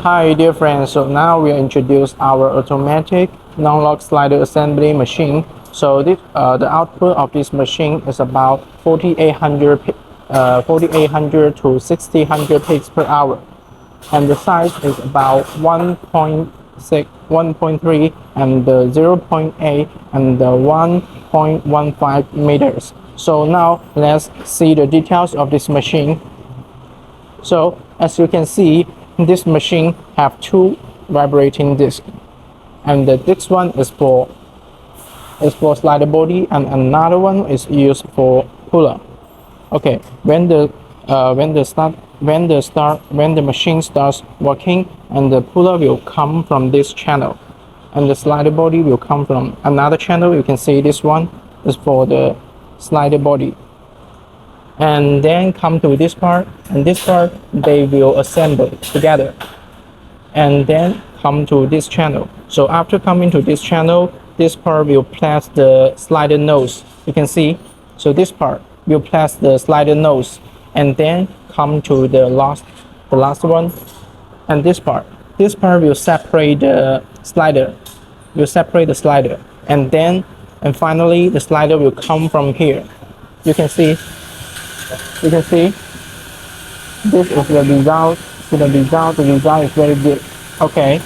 Hi dear friends, so now we introduce our automatic non-lock slider assembly machine. So the output of this machine is about 4800 to 6000 pics per hour, and the size is about 1.6, 1.3, and 0.8 and 1.15 meters. So now let's see the details of this machine. So as you can see, this machine have two vibrating discs, and this one is for slider body, and another one is used for puller. Okay, when the machine starts working, and the puller will come from this channel, and the slider body will come from another channel. You can see this one is for the slider body, and then come to this part, and this part they will assemble together, and then come to this channel. So after coming to this channel, this part will place the slider nose. You can see, so this part will place the slider nose, and then come to the last one, and this part will separate the slider, and finally the slider will come from here. You can see this is the result. The result is very good. Okay,